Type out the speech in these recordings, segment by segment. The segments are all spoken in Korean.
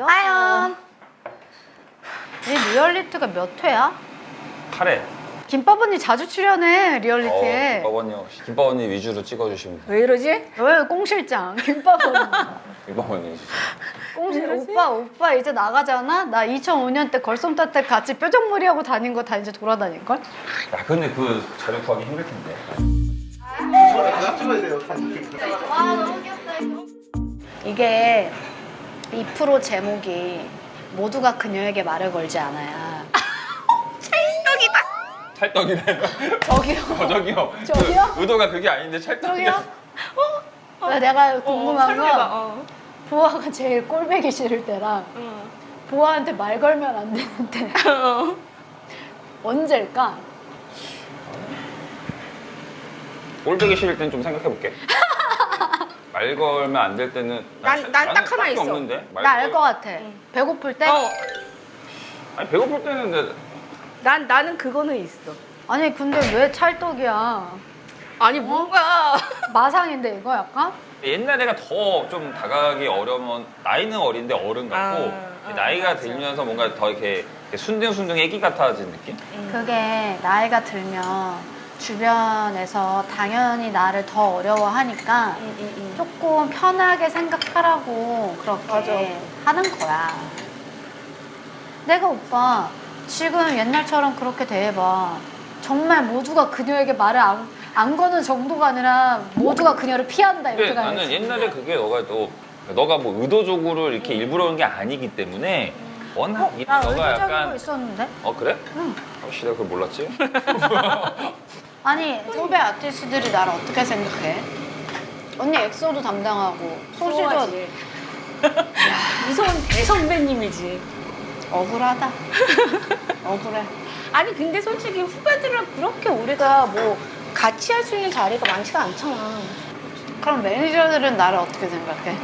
하연. 이 리얼리티가 몇 회야? 8회. 김밥 언니 자주 출연해 리얼리티에. 김밥 언니 위주로 찍어주시면 돼요. 왜 이러지? 왜 꽁실장 김밥 언니. 김밥 언니. 꽁실 오빠 이제 나가잖아. 나 2005년 때 걸솜타 때 같이 뾰족머리하고 다닌 거 다 이제 돌아다닐 걸? 야 근데 그 자료 구하기 힘들 텐데. 찍어야 돼요. 와 너무 귀엽다 이거. 이게 이 프로 제목이 모두가 그녀에게 말을 걸지 않아야. 찰떡이네. 저기요. 저기요. 저기요? 그 의도가 그게 아닌데 찰떡이네. 저기요? 내가 궁금한 설명해봐. 건 보아가 제일 꼴배기 싫을 때랑 보아한테 말 걸면 안 되는데 언제일까? 꼴보기 싫을 땐 좀 생각해볼게. 말 걸면 안 될 때는 난 나는 딱 하나 딱히 있어. 없는데. 나 알 것 같아. 배고플 때? 아니 배고플 때는 근데 나는 그거는 있어. 아니 근데 왜 찰떡이야? 아니 뭔가 마상인데 이거 약간? 옛날 애가 더 좀 다가가기 어려우면 나이는 어린데 어른 같고 나이가 맞아. 들면서 뭔가 더 이렇게 순둥순둥 애기 같아진 느낌? 그게 나이가 들면 주변에서 당연히 나를 더 어려워하니까 조금 편하게 생각하라고 그렇게 하는 거야. 내가 오빠 지금 옛날처럼 그렇게 대해봐. 정말 모두가 그녀에게 말을 안 거는 정도가 아니라 모두가 그녀를 피한다 이렇게 근데 나는 가야지. 옛날에 그게 너가 뭐 의도적으로 이렇게 일부러 그런 게 아니기 때문에 워낙 나 너가 의도적으로 약간 있었는데? 그래? 응. 씨 내가 그걸 몰랐지? 아니 후배 아티스트들이 나를 어떻게 생각해? 언니 엑소도 담당하고 소시도 소시지. 무서운 대선배님이지. 억울하다. 억울해. 아니 근데 솔직히 후배들은 그렇게 우리가 뭐 같이 할 수 있는 자리가 많지가 않잖아. 그럼 매니저들은 나를 어떻게 생각해?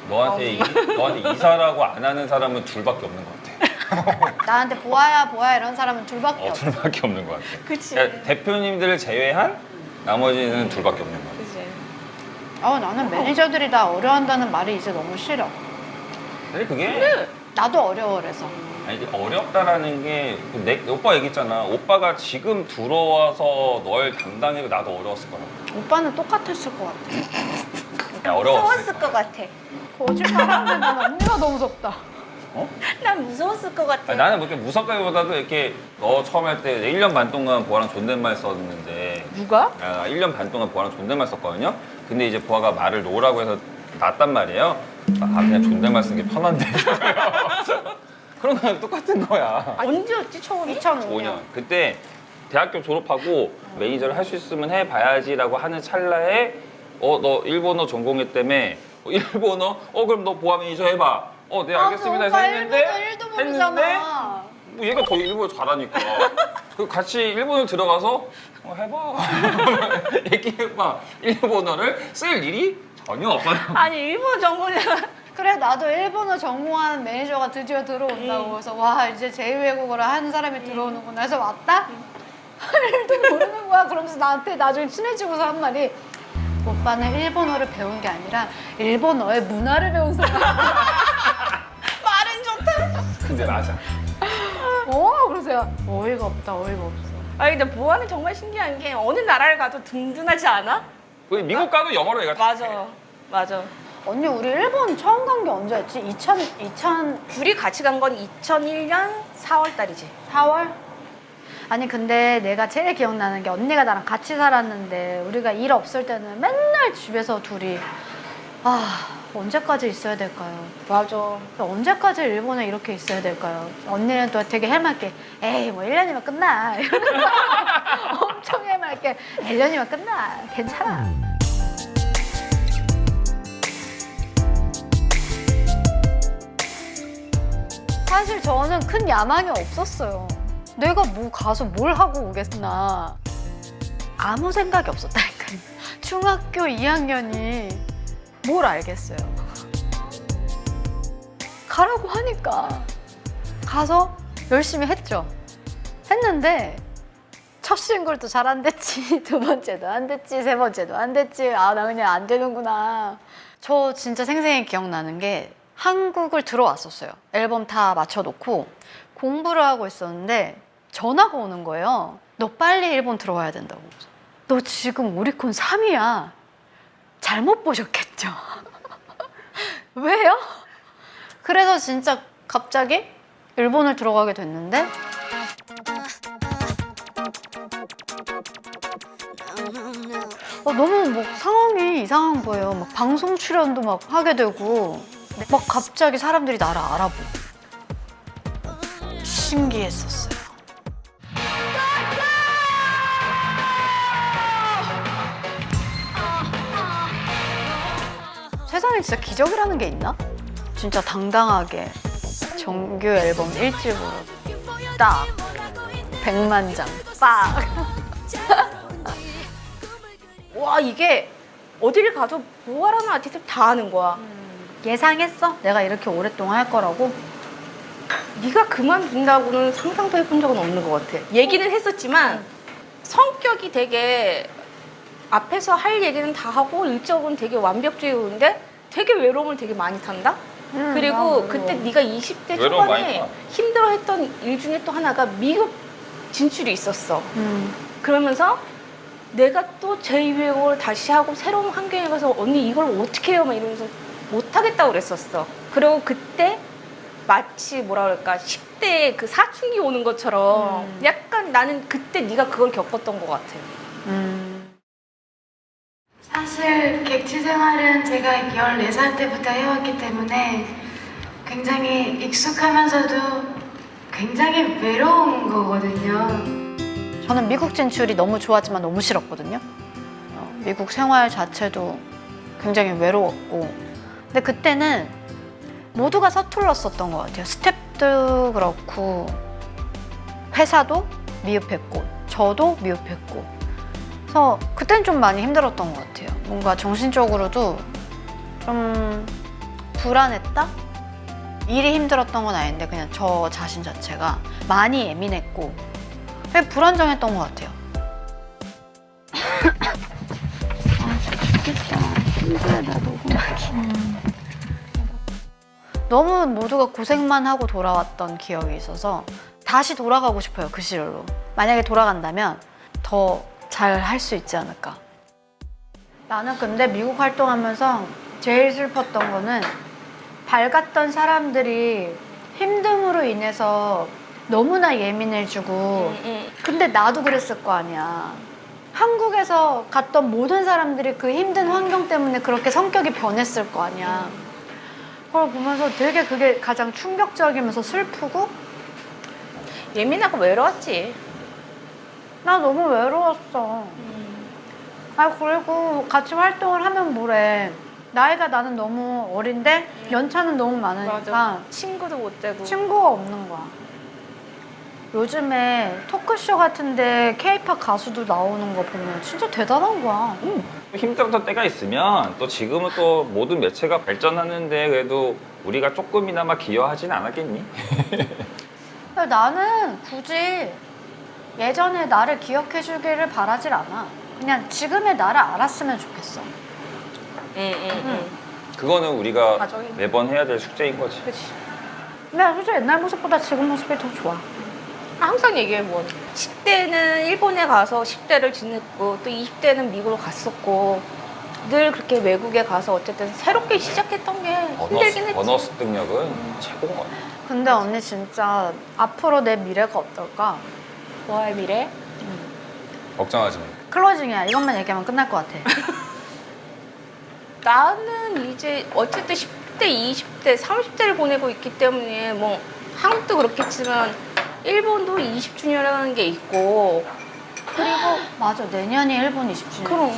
너한테 이사라고 안 하는 사람은 둘밖에 없는 것 같아. 나한테 보아야 이런 사람은 둘밖에 없어. 둘밖에 없는 것 같아. 그치. 그러니까 대표님들을 제외한 나머지는 둘밖에 없는 것 같아. 그치. 나는 매니저들이 나 어려워한다는 말이 이제 너무 싫어. 근데 그게 나도 어려워 그래서. 아니 이게 어렵다라는 게 오빠 얘기했잖아. 오빠가 지금 들어와서 널 담당해도 나도 어려웠을 거라고. 오빠는 똑같았을 것 같아. 야, 어려웠을 무서웠을 것 같아. 거짓말하는데 난 언니가 너무 무섭다. 난 무서웠을 것 같아. 아니, 나는 그렇게 무섭다기보다도 이렇게 너 처음 할 때 1년 반 동안 보아랑 존댓말 썼는데 누가? 1년 반 동안 보아랑 존댓말 썼거든요. 근데 이제 보아가 말을 놓으라고 해서 놨단 말이에요. 그냥 존댓말 쓰는 게 편한데. 그런 거랑 똑같은 거야. 언제였지 처음이? 2005년. 그때 대학교 졸업하고 매니저를 할 수 있으면 해봐야지라고 하는 찰나에 너 일본어 전공했다며. 일본어? 그럼 너 보아 매니저 해봐. 네 알겠습니다 해서 오빠 했는데 일도 모르잖아. 뭐 얘가 더 일본어 잘하니까 그 같이 일본을 들어가서 해봐 얘기해봐. 일본어를 쓸 일이 전혀 없어요. 아니 일본 전공이야. 그래 나도 일본어 전공하는 매니저가 드디어 들어온다고 해서 와 이제 제2외국어를 하는 사람이 들어오는구나 해서 왔다? 일도 모르는 거야. 그러면서 나한테 나중에 친해지고서 한 말이 오빠는 일본어를 배운 게 아니라 일본어의 문화를 배운 사람. 말은 좋다. 근데 맞아. 그래서 어이가 없다 어이가 없어. 아니 근데 보아는 정말 신기한 게 어느 나라를 가도 든든하지 않아? 미국 가도 영어로 얘가 맞아. 언니 우리 일본 처음 간 게 언제였지? 2000 둘이 같이 간 건 2001년 4월 달이지. 4월? 아니 근데 내가 제일 기억나는 게 언니가 나랑 같이 살았는데 우리가 일 없을 때는 맨날 집에서 둘이 언제까지 있어야 될까요? 맞아. 언제까지 일본에 이렇게 있어야 될까요? 언니는 또 되게 해맑게 에이 뭐 1년이면 끝나 엄청 해맑게 1년이면 끝나 괜찮아. 사실 저는 큰 야망이 없었어요. 내가 뭐 가서 뭘 하고 오겠나. 아무 생각이 없었다니까요. 중학교 2학년이 뭘 알겠어요. 가라고 하니까 가서 열심히 했죠. 했는데 첫 싱글도 잘 안 됐지, 두 번째도 안 됐지, 세 번째도 안 됐지. 나 그냥 안 되는구나. 저 진짜 생생히 기억나는 게 한국을 들어왔었어요. 앨범 다 맞춰놓고 공부를 하고 있었는데 전화가 오는 거예요. 너 빨리 일본 들어와야 된다고. 너 지금 오리콘 3위야. 잘못 보셨겠죠? 왜요? 그래서 진짜 갑자기 일본을 들어가게 됐는데 너무 뭐 상황이 이상한 거예요. 막 방송 출연도 막 하게 되고 막 갑자기 사람들이 나를 알아보고 신기했었어요. 세상에 진짜 기적이라는 게 있나? 진짜 당당하게 정규 앨범 1집으로 딱 100만 장 빡! 와 이게 어디를 가도 보아라는 아티스트 다 아는 거야. 예상했어? 내가 이렇게 오랫동안 할 거라고? 네가 그만둔다고는 상상도 해본 적은 없는 것 같아. 얘기는 했었지만 성격이 되게 앞에서 할 얘기는 다 하고 일적은 되게 완벽주의인데 되게 외로움을 되게 많이 탄다? 그리고 그때 네가 20대 외로움 많이 초반에 타. 힘들어했던 일 중에 또 하나가 미국 진출이 있었어. 그러면서 내가 또 제2외국어를 다시 하고 새로운 환경에 가서 언니 이걸 어떻게 해요? 막 이러면서 못하겠다고 그랬었어. 그리고 그때 마치 뭐라 그럴까 10대에 그 사춘기 오는 것처럼 약간 나는 그때 네가 그걸 겪었던 것 같아. 사실 객지 생활은 제가 14살 때부터 해왔기 때문에 굉장히 익숙하면서도 굉장히 외로운 거거든요. 저는 미국 진출이 너무 좋았지만 너무 싫었거든요. 미국 생활 자체도 굉장히 외로웠고 근데 그때는 모두가 서툴렀었던 것 같아요. 스텝도 그렇고 회사도 미흡했고 저도 미흡했고 그래서 그때는 좀 많이 힘들었던 것 같아요. 뭔가 정신적으로도 좀 불안했다? 일이 힘들었던 건 아닌데 그냥 저 자신 자체가 많이 예민했고 되게 불안정했던 것 같아요. 너무 모두가 고생만 하고 돌아왔던 기억이 있어서 다시 돌아가고 싶어요, 그 시절로. 만약에 돌아간다면 더 잘 할 수 있지 않을까. 나는 근데 미국 활동하면서 제일 슬펐던 거는 밝았던 사람들이 힘듦으로 인해서 너무나 예민해지고 근데 나도 그랬을 거 아니야. 한국에서 갔던 모든 사람들이 그 힘든 환경 때문에 그렇게 성격이 변했을 거 아니야. 그걸 보면서 되게 그게 가장 충격적이면서 슬프고 예민하고 외로웠지. 나 너무 외로웠어. 그리고 같이 활동을 하면 뭐래. 나이가 나는 너무 어린데 연차는 너무 많으니까 친구도 못 되고. 친구가 없는 거야. 요즘에 토크쇼 같은데 K-팝 가수도 나오는 거 보면 진짜 대단한 거야. 힘들었던 때가 있으면 또 지금은 또 모든 매체가 발전하는데 그래도 우리가 조금이나마 기여하진 않았겠니? 나는 굳이 예전에 나를 기억해 주기를 바라질 않아. 그냥 지금의 나를 알았으면 좋겠어. 그거는 우리가 가족이. 매번 해야 될 숙제인 거지. 그치. 근데 솔직히 옛날 모습보다 지금 모습이 더 좋아. 항상 얘기해 뭐 10대는 일본에 가서 10대를 지냈고 또 20대는 미국을 갔었고 늘 그렇게 외국에 가서 어쨌든 새롭게 시작했던 게 힘들긴 했지. 언어 습득력은 최고인 것 같아. 근데 언니 진짜 앞으로 내 미래가 어떨까? 뭐의 미래? 걱정하지 마. 클로징이야. 이것만 얘기하면 끝날 것 같아. 나는 이제 어쨌든 10대, 20대, 30대를 보내고 있기 때문에 뭐 한국도 그렇겠지만 일본도 20주년이라는 게 있고 그리고 맞아. 내년이 일본 20주년. 그럼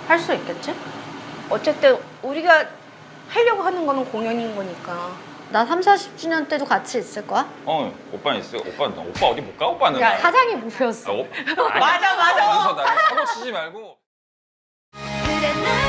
할 수 있겠지? 어쨌든 우리가 하려고 하는 거는 공연인 거니까. 나 30, 40주년 때도 같이 있을 거야? 오빠는 있어. 오빠 어디 못 가? 오빠는. 야, 사장이 목표였어. 맞아. 여기서 나 사고 치지 말고. 그래 나